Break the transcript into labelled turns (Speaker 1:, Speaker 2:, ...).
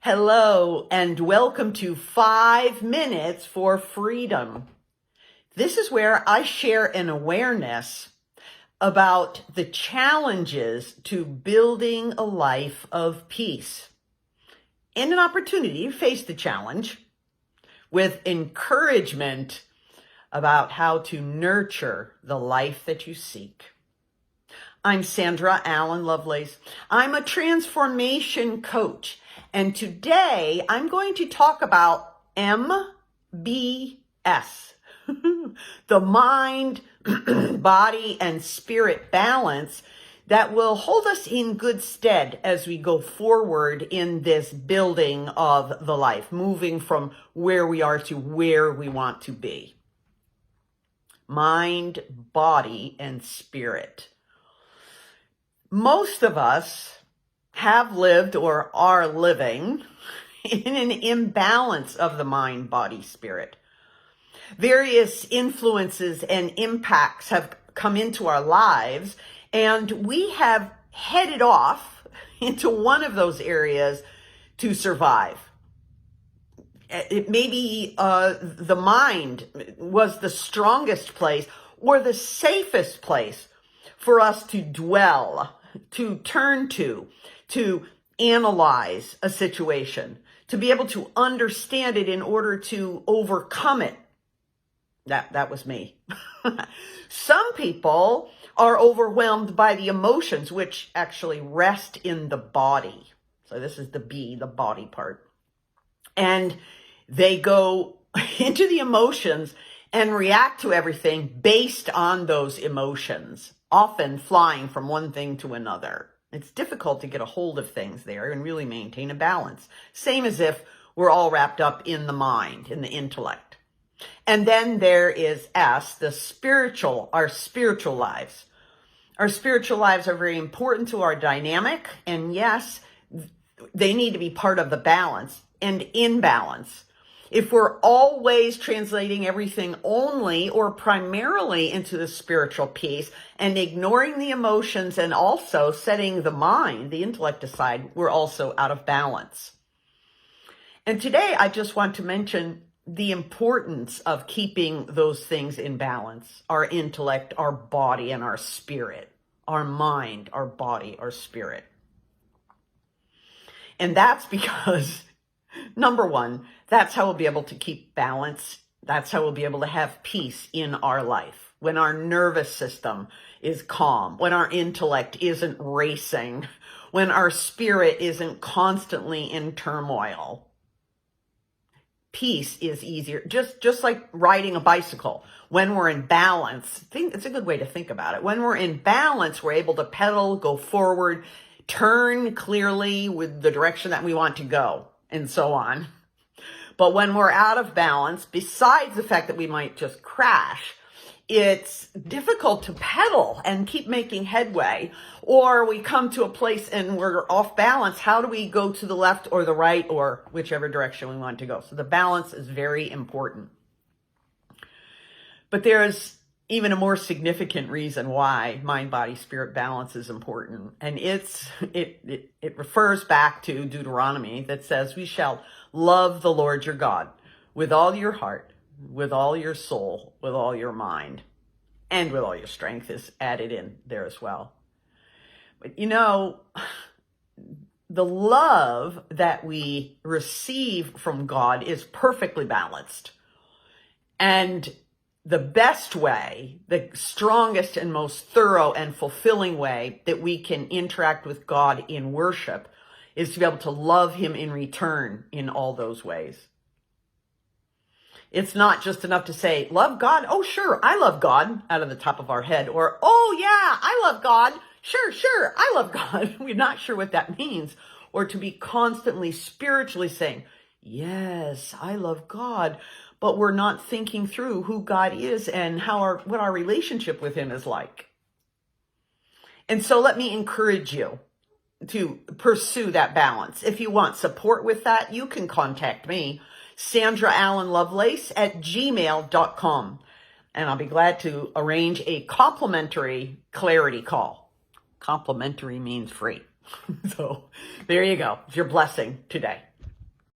Speaker 1: Hello, and welcome to 5 Minutes for Freedom. This is where I share an awareness about the challenges to building a life of peace and an opportunity to face the challenge with encouragement about how to nurture the life that you seek. I'm Sandra Allen Lovelace. I'm a transformation coach. And today I'm going to talk about MBS, the mind, body, and spirit balance that will hold us in good stead as we go forward in this building of the life, moving from where we are to where we want to be. Mind, body, and spirit. Most of us have lived or are living in an imbalance of the mind, body, spirit. Various influences and impacts have come into our lives, and we have headed off into one of those areas to survive. It may be the mind was the strongest place or the safest place for us to dwell, to turn to analyze a situation, to be able to understand it in order to overcome it. That was me. Some people are overwhelmed by the emotions, which actually rest in the body. So this is the B, the body part. And they go into the emotions and react to everything based on those emotions, often flying from one thing to another. It's difficult to get a hold of things there and really maintain a balance. Same as if we're all wrapped up in the mind, in the intellect. And then there is S, the spiritual, our spiritual lives. Our spiritual lives are very important to our dynamic. And yes, they need to be part of the balance and in balance. If we're always translating everything only or primarily into the spiritual piece and ignoring the emotions and also setting the mind, the intellect aside, we're also out of balance. And today I just want to mention the importance of keeping those things in balance. Our intellect, our body, and our spirit. Our mind, our body, our spirit. And that's because number one, that's how we'll be able to keep balance. That's how we'll be able to have peace in our life. When our nervous system is calm, when our intellect isn't racing, when our spirit isn't constantly in turmoil. Peace is easier, just like riding a bicycle. When we're in balance, it's a good way to think about it. When we're in balance, we're able to pedal, go forward, turn clearly with the direction that we want to go, and so on. But when we're out of balance, besides the fact that we might just crash, it's difficult to pedal and keep making headway. Or we come to a place and we're off balance. How do we go to the left or the right or whichever direction we want to go? So the balance is very important. But there's even a more significant reason why mind, body, spirit balance is important. And it refers back to Deuteronomy that says, we shall love the Lord your God with all your heart, with all your soul, with all your mind, and with all your strength is added in there as well. But you know, the love that we receive from God is perfectly balanced. And the best way, the strongest and most thorough and fulfilling way that we can interact with God in worship is to be able to love him in return in all those ways. It's not just enough to say, love God. Oh, sure, I love God out of the top of our head. Or, oh, yeah, I love God. Sure, I love God. We're not sure what that means. Or to be constantly spiritually saying, yes, I love God. But we're not thinking through who God is and what our relationship with him is like. And so let me encourage you to pursue that balance. If you want support with that, you can contact me, Sandra Allen Lovelace at gmail.com. And I'll be glad to arrange a complimentary clarity call. Complimentary means free. So there you go. It's your blessing today.